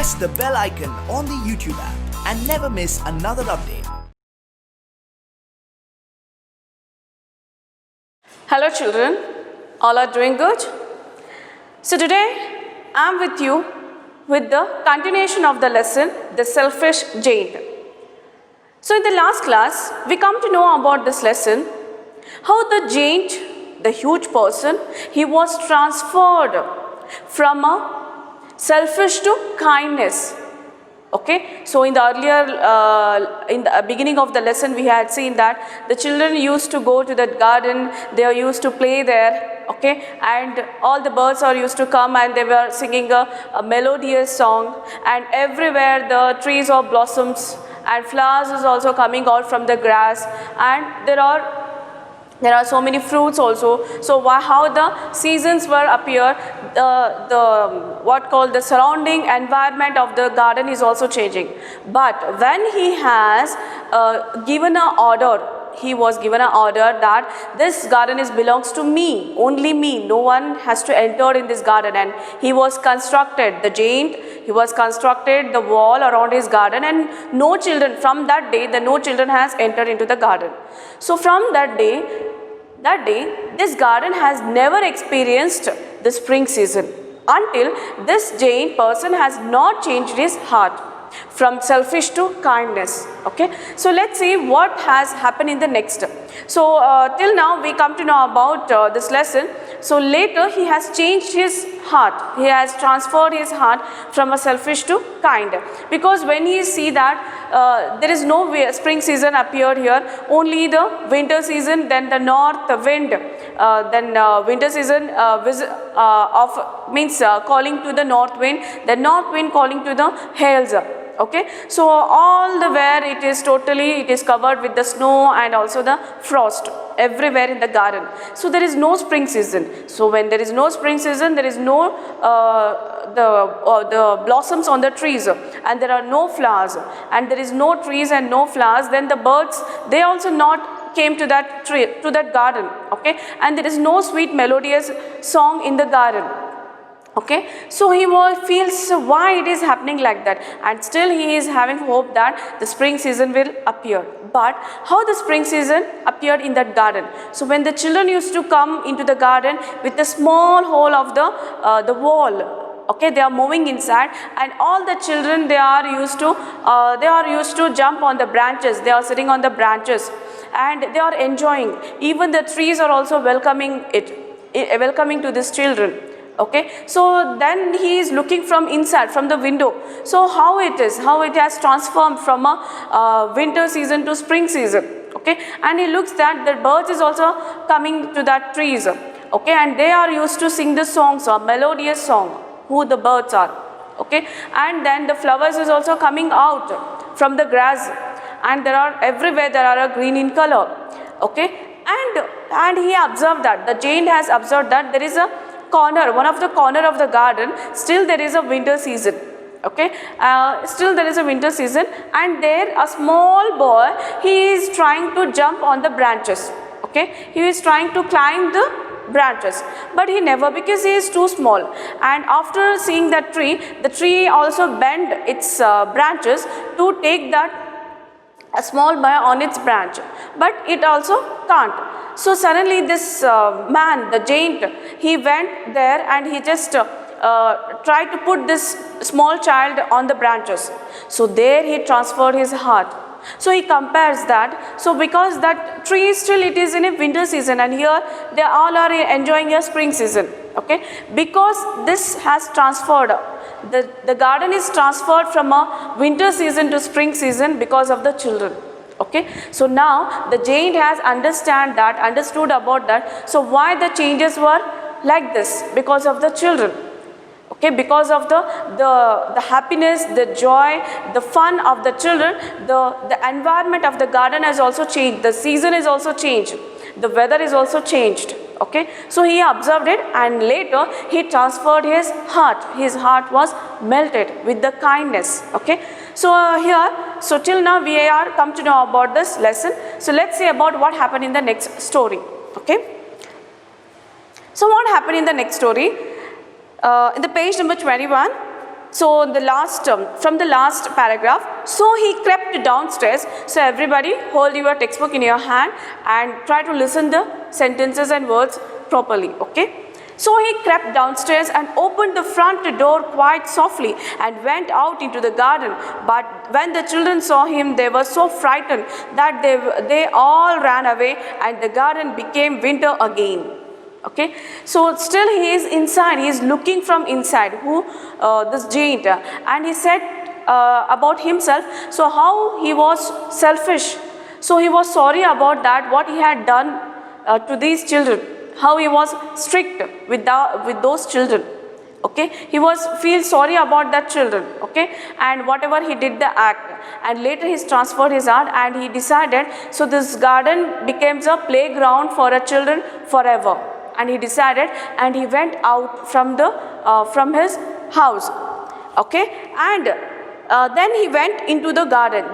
press the bell icon on the YouTube app and never miss another update. Hello children, all are doing good? So today I am with you with the continuation of the lesson, the selfish giant. So in the last class, we come to know about this lesson, how the giant, the huge person, he was transferred from a selfish to kindness. Okay, so in the earlier, in the beginning of the lesson, we had seen that the children used to go to that garden, they are used to play there, okay, and all the birds are used to come and they were singing a melodious song, and everywhere the trees or blossoms and flowers is also coming out from the grass, and there are so many fruits also. So how the seasons were appear, the surrounding environment of the garden is also changing. But when he has given an order, he was given an order that this garden belongs to me, only me, no one has to enter in this garden, and he was constructed, the giant, he was constructed the wall around his garden, and no children, from that day, no children has entered into the garden. So from that day, this garden has never experienced the spring season until this giant person has not changed his heart from selfish to kindness. Okay, so let's see what has happened in the next. So till now we come to know about this lesson. So later he has changed his heart, he has transferred his heart from a selfish to kind, because when he see that there is no spring season appeared here, only the winter season, then the north wind, then winter season calling to the north wind, the north wind calling to the hails. Okay, so all the where it is covered with the snow and also the frost everywhere in the garden. So there is no spring season. So when there is no spring season, there is no the blossoms on the trees, and there are no flowers, and there is no trees and no flowers, then the birds, they also not came to that tree, to that garden. Okay, and there is no sweet melodious song in the garden. Okay, so he feels why it is happening like that, and still he is having hope that the spring season will appear. But how the spring season appeared in that garden? So when the children used to come into the garden with the small hole of the wall, okay, they are moving inside, and all the children, they are used to jump on the branches, they are sitting on the branches, and they are enjoying. Even the trees are also welcoming to these children. Okay, so then he is looking from inside, from the window. So how it has transformed from a winter season to spring season. Okay, and he looks that the birds is also coming to that trees. Okay, and they are used to sing the songs, or melodious song, who the birds are. Okay, and then the flowers is also coming out from the grass, and everywhere there are a green in color. Okay, and he observed that, the giant has observed that there is a corner, one of the corner of the garden, still there is a winter season. Okay, still there is a winter season, and there a small boy, he is trying to jump on the branches. Okay, he is trying to climb the branches, but he never, because he is too small. And after seeing that tree, the tree also bend its branches to take a small boy on its branch, but it also can't. So suddenly this man, the giant, he went there and he just tried to put this small child on the branches. So there he transferred his heart. So he compares that. So because that tree still it is in a winter season, and here they all are enjoying a spring season. Okay, because this has transferred, the garden is transferred from a winter season to spring season because of the children. Okay, so now the giant has understood about that. So why the changes were like this? Because of the children. Okay, because of the happiness, the joy, the fun of the children, the environment of the garden has also changed, the season is also changed, the weather is also changed. Okay, so he observed it, and later he transferred his heart was melted with the kindness. Okay, so till now we are come to know about this lesson. So let's see about what happened in the next story. Okay, so what happened in the next story? In the page number 21, So the last from the last paragraph, so he crept downstairs. So everybody hold your textbook in your hand and try to listen the sentences and words properly. Okay. So he crept downstairs and opened the front door quite softly and went out into the garden. But when the children saw him, they were so frightened that they all ran away, and the garden became winter again. Okay, so still he is inside, he is looking from inside, this giant, and he said about himself, so how he was selfish. So he was sorry about that, what he had done to these children, how he was strict with those children. Okay, he feel sorry about that children. Okay, and whatever he did the act, and later he transferred his heart and he decided, so this garden becomes a playground for a children forever. And he decided, and he went out from his house. Okay, and then he went into the garden.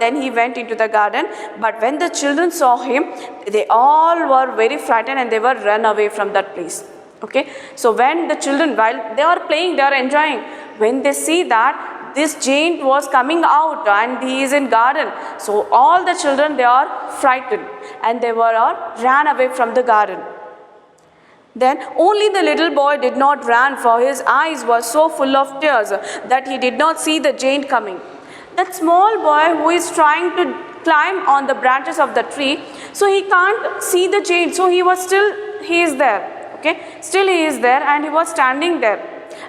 But when the children saw him, they all were very frightened and they were run away from that place. Okay, so when the children, while they are playing, they are enjoying, when they see that this giant was coming out and he is in garden, so all the children, they are frightened and they were all ran away from the garden. Then only the little boy did not run, for his eyes were so full of tears that he did not see the giant coming. That small boy who is trying to climb on the branches of the tree, so he can't see the giant, so he is there. Okay, still he is there and he was standing there,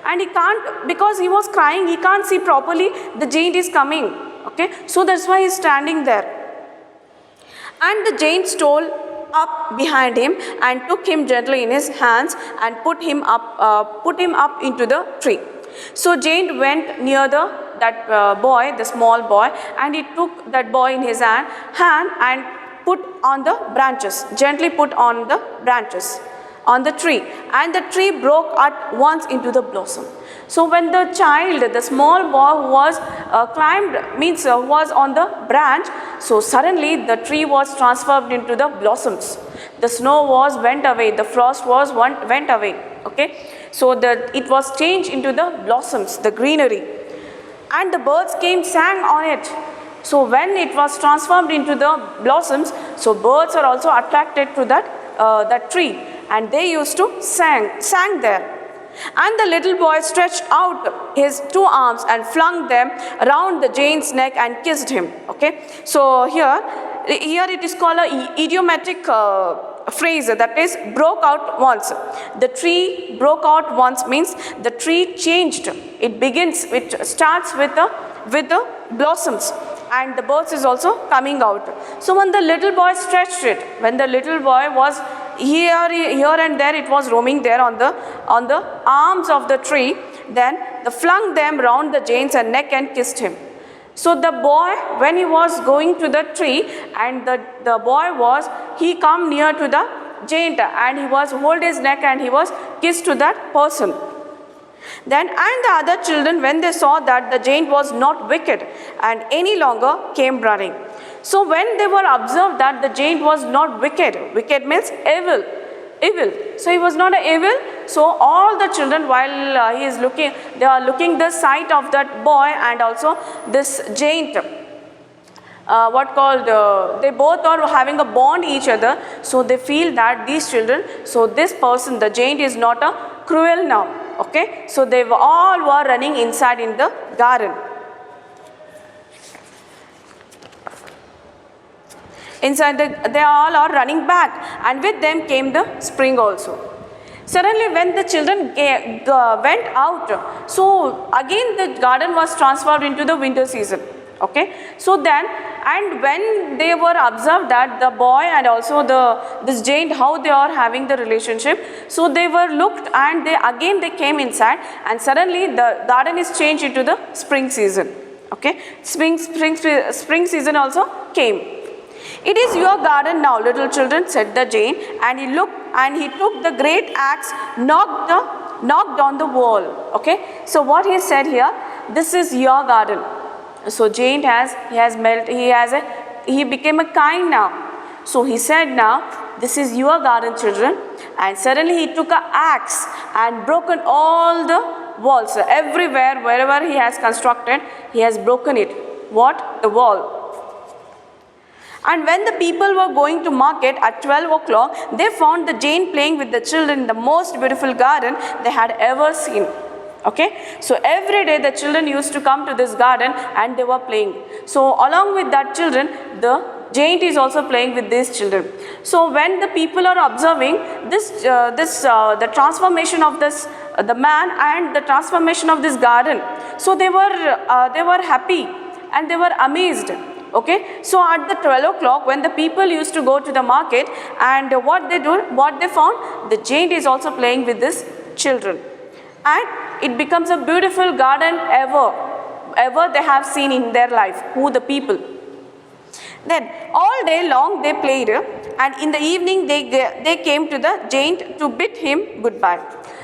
and he can't, because he was crying, he can't see properly the giant is coming. Okay, so that's why he is standing there. And the giant stole up behind him and took him gently in his hands and put him up into the tree. So giant went near that boy, the small boy, and he took that boy in his hand and put on the branches, gently put on the branches on the tree, and the tree broke at once into the blossom. So when the child, the small boy who was was on the branch, so suddenly the tree was transformed into the blossoms. The snow went away, the frost went away. Okay, so it was changed into the blossoms, the greenery, and the birds sang on it. So when it was transformed into the blossoms, so birds are also attracted to that tree, and they used to sang there. And the little boy stretched out his two arms and flung them around the giant's neck and kissed him. Okay, so here it is called an idiomatic phrase, that is broke out once. The tree broke out once means the tree changed. It starts with the blossoms, and the birds is also coming out. So when the little boy stretched it, when the little boy was here and there, it was roaming there on the arms of the tree, then the flung them round the giant's neck and kissed him. So the boy, when he was going to the tree, and the boy he come near to the giant and he was hold his neck and he was kissed to that person. Then and the other children, when they saw that the giant was not wicked and any longer, came running. So when they were observed that the giant was not wicked means evil. So he was not evil. So all the children, while he is looking, they are looking the sight of that boy and also this giant. They both are having a bond each other. So they feel that these children, so this person, the giant, is not a cruel now. Okay, so they all were running inside in the garden. They all are running back, and with them came the spring also. Suddenly when the children went out, so again the garden was transformed into the winter season. Okay, so then, and when they were observed that the boy and also this giant, how they are having the relationship, so they were looked and they came inside, and suddenly the garden is changed into the spring season. Okay, spring season also came. It is your garden now, little children, said the giant, and he looked and he took the great axe, knocked on the wall. Okay, so what he said here, this is your garden. So giant he became a kind now. So he said, now this is your garden, children. And suddenly he took an axe and broken all the walls. Everywhere, wherever he has constructed, he has broken it. What? The wall. And when the people were going to market at 12 o'clock, they found the Jain playing with the children in the most beautiful garden they had ever seen. Okay, so every day the children used to come to this garden and they were playing. So along with that children, the Jain is also playing with these children. So when the people are observing the transformation of this the man and the transformation of this garden, so they were happy and they were amazed. Okay, so at the 12 o'clock when the people used to go to the market, and what they found, the Jain is also playing with these children, and it becomes a beautiful garden ever they have seen in their life. Who? The people. Then all day long they played, and in the evening they came to the Jain to bid him goodbye.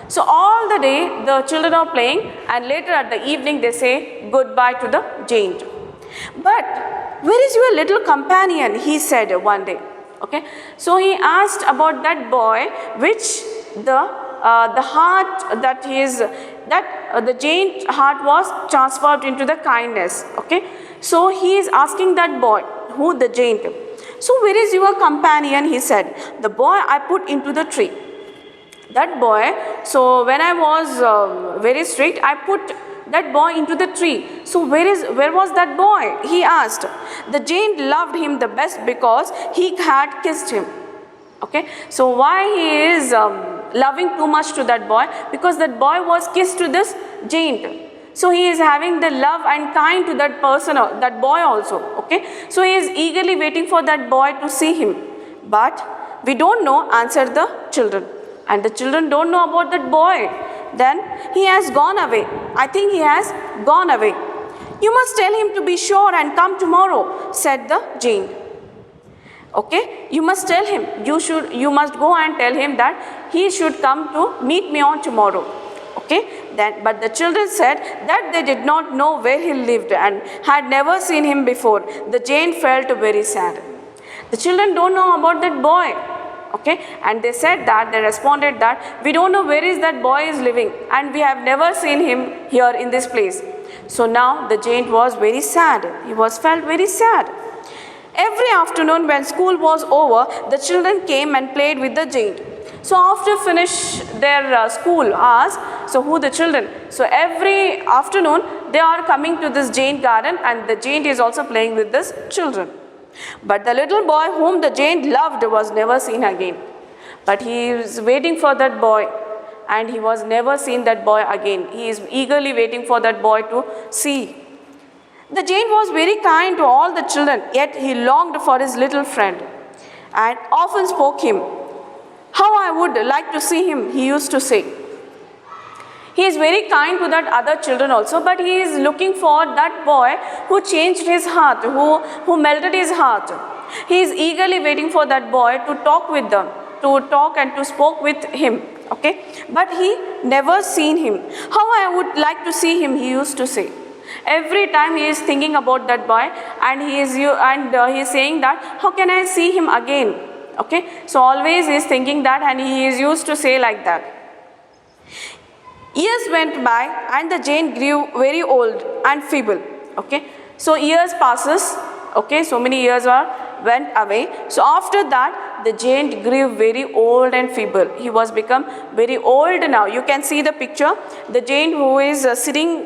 So all the day the children are playing, and later at the evening they say goodbye to the Jain. But where is your little companion? He said one day. Okay, so he asked about that boy, which the heart the Jain heart was transformed into the kindness. Okay, so he is asking that boy, who? The Jain. So where is your companion? He said, the boy I put into the tree. That boy, so when I was very strict, I put that boy into the tree. So where was that boy? He asked. The Jain loved him the best because he had kissed him. Okay, so why he is loving too much to that boy? Because that boy was kissed to this Jain. So he is having the love and kind to that person, that boy also. Okay, so he is eagerly waiting for that boy to see him. But we don't know, answered the children. And the children don't know about that boy. Then he has gone away. I think he has gone away. You must tell him to be sure and come tomorrow, said the Jain. Okay, you must tell him, you must go and tell him that he should come to meet me on tomorrow. Okay, then but the children said that they did not know where he lived and had never seen him before. The Jain felt very sad. The children don't know about that boy. Okay, and they responded that we don't know where is that boy is living, and we have never seen him here in this place. So now the Jain was very sad. He felt very sad. Every afternoon when school was over, the children came and played with the Jain. So after finish their school hours, so who? The children. So every afternoon they are coming to this Jain garden, and the Jain is also playing with these children. But the little boy whom the Jain loved was never seen again. But he is waiting for that boy, and he was never seen that boy again. He is eagerly waiting for that boy to see. The Jain was very kind to all the children, yet he longed for his little friend and often spoke him. How I would like to see him, he used to say. He is very kind to that other children also, but he is looking for that boy who changed his heart, who melted his heart. He is eagerly waiting for that boy to talk with them, to talk and to spoke with him. Okay, but he never seen him. How I would like to see him, he used to say. Every time he is thinking about that boy, and he is saying that how can I see him again? Okay, so always he is thinking that, and he is used to say like that. Years went by, and the Jain grew very old and feeble. Okay, so years passes. Okay, so many years went away. So after that, the Jain grew very old and feeble. He was become very old now. You can see the picture. The Jain who is sitting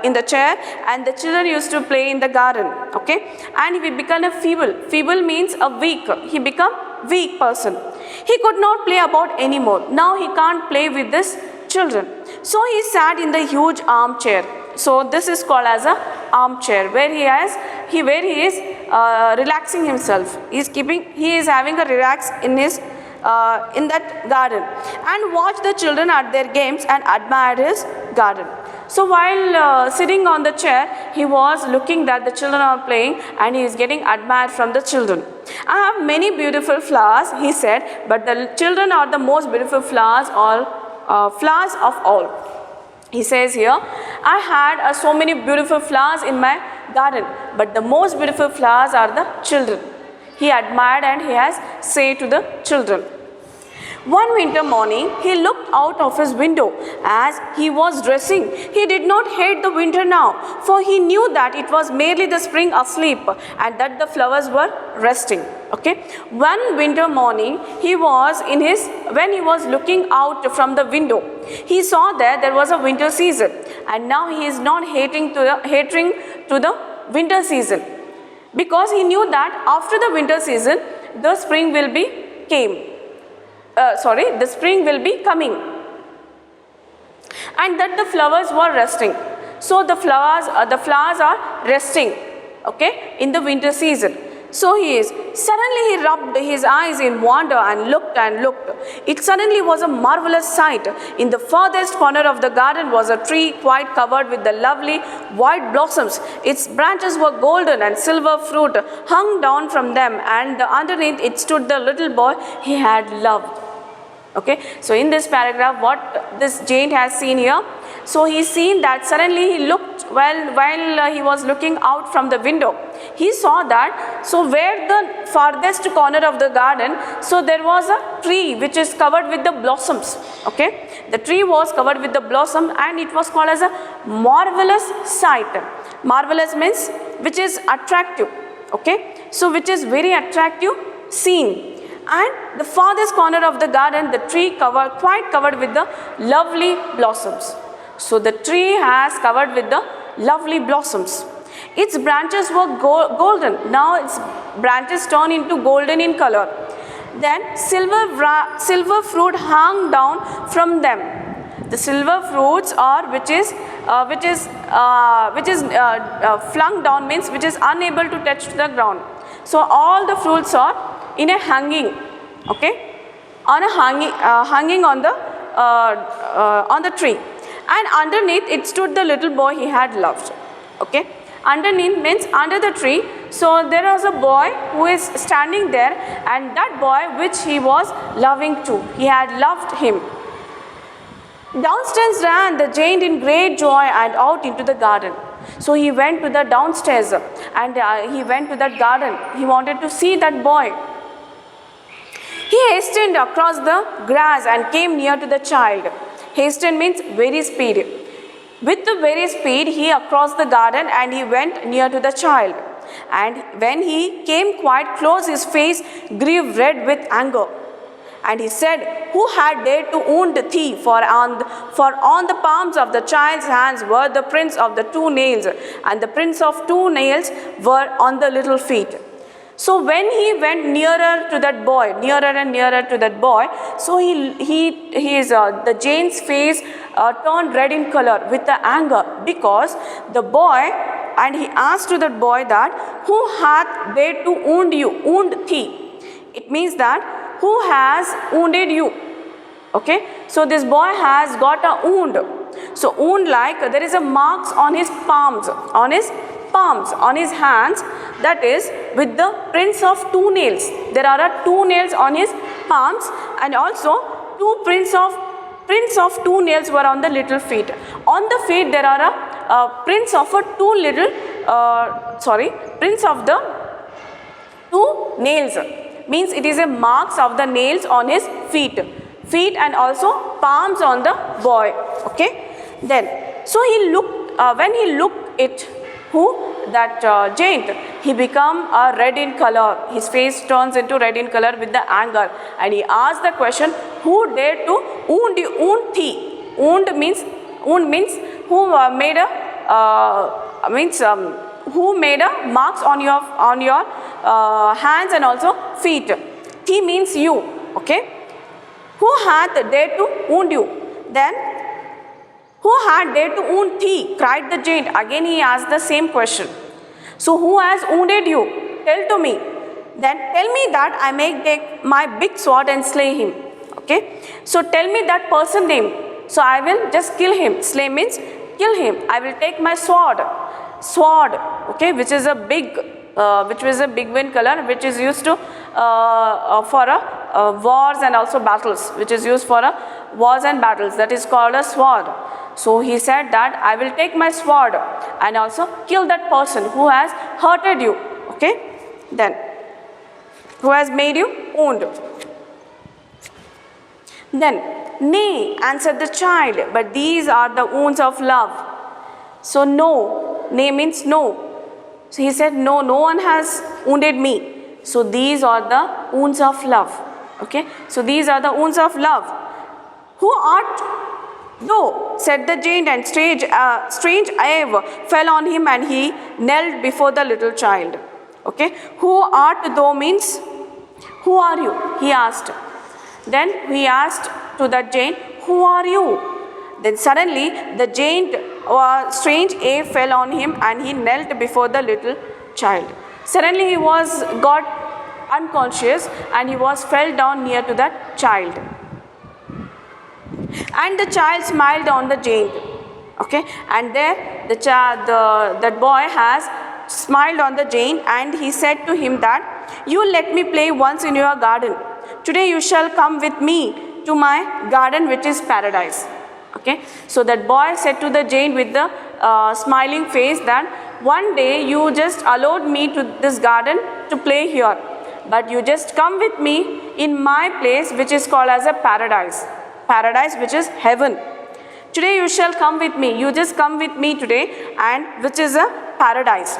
in the chair, and the children used to play in the garden. Okay, and he became a feeble. Feeble means a weak. He become weak person. He could not play about anymore. Now he can't play with this children. So he sat in the huge armchair. So this is called as a armchair, where he is relaxing himself. He is having a relax in that garden, and watch the children at their games and admire his garden. So while sitting on the chair, he was looking that the children are playing, and he is getting admired from the children. I have many beautiful flowers, he said, but the children are the most beautiful flowers of all. He says here, I had so many beautiful flowers in my garden, but the most beautiful flowers are the children. He admired, and he has said to the children. One winter morning, he looked out of his window as he was dressing. He did not hate the winter now, for he knew that it was merely the spring asleep and that the flowers were resting. Okay. One winter morning, when he was looking out from the window, he saw that there was a winter season, and now he is not hatering to the winter season, because he knew that after the winter season, the spring will be coming, and that the flowers were resting. So the flowers are resting, okay, in the winter season. So suddenly he rubbed his eyes in wonder and looked and looked. It suddenly was a marvelous sight. In the farthest corner of the garden was a tree quite covered with the lovely white blossoms. Its branches were golden and silver fruit hung down from them, and underneath it stood the little boy he had loved. Okay, so in this paragraph, what this giant has seen here, so he's seen that suddenly he looked while he was looking out from the window. He saw that, so where the farthest corner of the garden, so there was a tree which is covered with the blossoms. Okay, the tree was covered with the blossom, and it was called as a marvelous sight. Marvelous means which is attractive. Okay, so which is very attractive scene. And the farthest corner of the garden, the tree quite covered with the lovely blossoms. So the tree has covered with the lovely blossoms. Its branches were golden. Now its branches turn into golden in color. Then silver fruit hung down from them. The silver fruits are which is flung down, means which is unable to touch the ground. So all the fruits are in a hanging, okay, hanging on the tree, and underneath it stood the little boy he had loved. Okay, underneath means under the tree. So there was a boy who is standing there, and that boy which he was loving too, he had loved him. Downstairs ran the giant in great joy and out into the garden. So he went to the downstairs, and he went to that garden. He wanted to see that boy. He hastened across the grass and came near to the child. Hasten means very speed. With the very speed, he crossed the garden and he went near to the child. And when he came quite close, his face grew red with anger. And he said, "Who had dared to wound thee? For on the palms of the child's hands were the prints of the 2 nails, and the prints of 2 nails were on the little feet." So when he went nearer to that boy, nearer and nearer to that boy, so the giant's face turned red in color with the anger, because the boy, and he asked to that boy that, "Who hath dared to wound thee?" It means that who has wounded you? Okay, so this boy has got a wound. So wound, like there is a marks on his palms, on his hands, that is with the prints of 2 nails. There are 2 nails on his palms, and also 2 prints of 2 nails were on the little feet. On the feet there are prints of the 2 nails. Means it is a marks of the nails on his feet, and also palms on the boy. Okay, then so he looked, when he looked it, that giant, he become red in color. His face turns into red in color with the anger, and he asked the question, "Who dared to wound thee?" Wound means who made a marks on your hands and also feet. Thee means you. Okay, who hath dared to wound you? Then who had dared to wound thee? Cried the giant. Again he asked the same question. So who has wounded you? Tell to me. Then tell me that I may take my big sword and slay him. Okay, so tell me that person name. So I will just kill him. Slay means kill him. I will take my sword. Okay, which is a big wind color, which is used to for wars and also battles, which is used for wars and battles. That is called a sword. So he said that I will take my sword and also kill that person who has hurted you. Okay, then who has made you wound. Then, nay, answered the child, but these are the wounds of love. So, no, nay means no. So he said, no, no one has wounded me. So these are the wounds of love. Okay, so these are the wounds of love. Who art thou? Said the giant, and strange awe fell on him, and he knelt before the little child. Okay, who art thou means, who are you? He asked. Then he asked to the giant, who are you? Then suddenly the giant strange awe fell on him, and he knelt before the little child. Suddenly he got unconscious, and he fell down near to that child. And the child smiled on the giant. Okay, and there that boy has smiled on the giant, and he said to him that, you let me play once in your garden. Today you shall come with me to my garden, which is paradise. Okay, so that boy said to the giant with the smiling face that, one day you just allowed me to this garden to play here, but you just come with me in my place, which is called as a paradise. Paradise, which is heaven. Today you shall come with me. You just come with me today, and which is a paradise.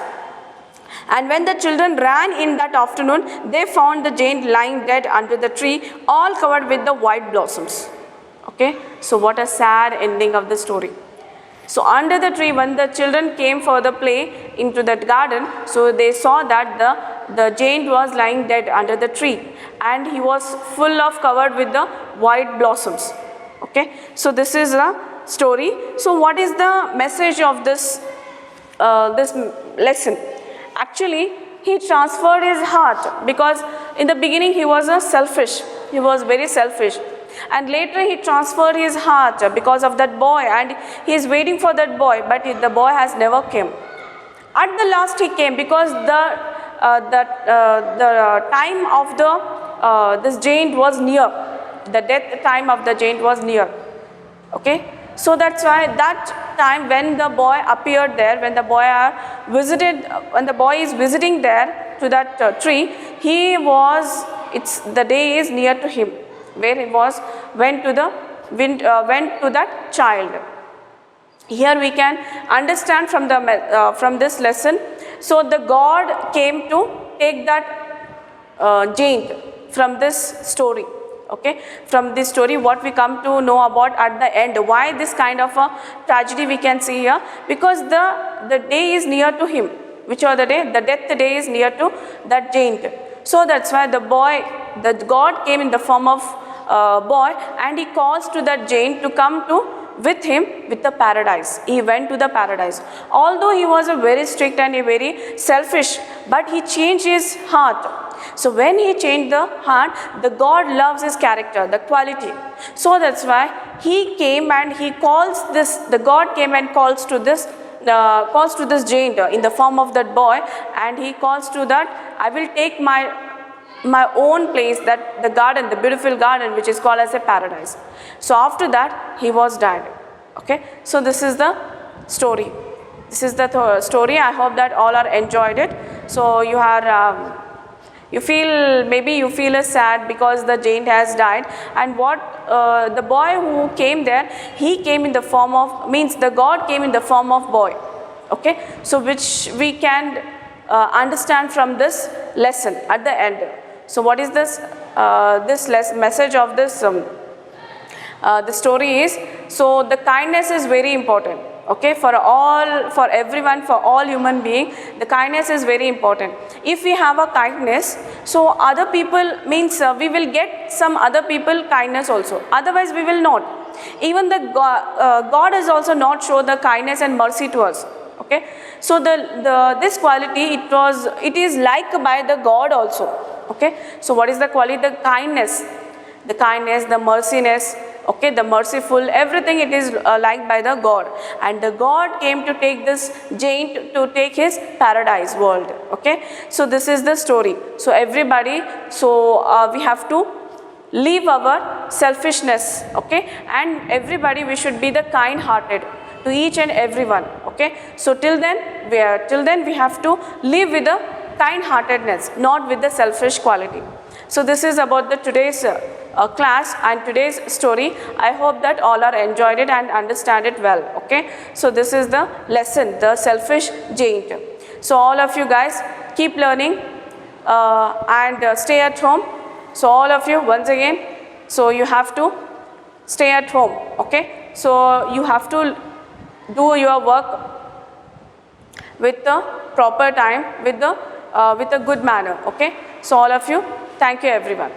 And when the children ran in that afternoon, they found the giant lying dead under the tree, all covered with the white blossoms. Okay, so what a sad ending of the story. So under the tree, when the children came for the play into that garden, so they saw that the giant was lying dead under the tree, and he was full of covered with the white blossoms. Okay, so this is a story. So what is the message of this lesson? Actually, he transferred his heart, because in the beginning he was selfish. He was very selfish. And later he transferred his heart because of that boy, and he is waiting for that boy, but the boy has never come. At the last he came, because the time of this giant was near. The death time of the giant was near. Okay, so that's why that time when the boy appeared there, when the boy is visiting there to that tree, the day is near to him, where he went to that child. Here we can understand from this lesson. So the God came to take that giant from this story. Okay, from this story, what we come to know about at the end, why this kind of a tragedy we can see here, because the day is near to him. Which are the day? The death day is near to that giant. So that's why the God came in the form of boy, and he calls to that giant to come with him with the paradise. He went to the paradise. Although he was a very strict and a very selfish, but he changed his heart. So when he changed the heart, the God loves his character, the quality. So that's why he came and he calls this. The God came and calls to this giant in the form of that boy, and he calls to that, I will take my own place, that the garden, the beautiful garden, which is called as a paradise. So after that he was dead. Okay, so this is the story. This is the story. I hope that all are enjoyed it. So you feel sad because the giant has died, and the boy who came there, he came in the form of, means the God came in the form of boy. Okay, so which we can understand from this lesson at the end. So what is this message of this the story is, so the kindness is very important. Okay, for everyone, for all human being, the kindness is very important. If we have a kindness, so other people, means we will get some other people kindness also. Otherwise we will not. Even the God has also not shown the kindness and mercy to us. Okay, so this quality, it is liked by the God also. Okay, so what is the quality? The kindness, the merciness. Okay, the merciful, everything it is liked by the God. And the God came to take this giant to take his paradise world. Okay, so this is the story. So everybody, we have to leave our selfishness. Okay, and everybody, we should be the kind hearted to each and everyone. Okay, so till then we have to live with the kind heartedness, not with the selfish quality. So this is about the today's class and today's story. I hope that all are enjoyed it and understand it well. Okay, so this is the lesson, the selfish giant. So all of you guys keep learning and stay at home. So all of you, once again, so you have to stay at home. Okay, so you have to do your work with the proper time, with a good manner. Okay, so all of you, thank you everyone.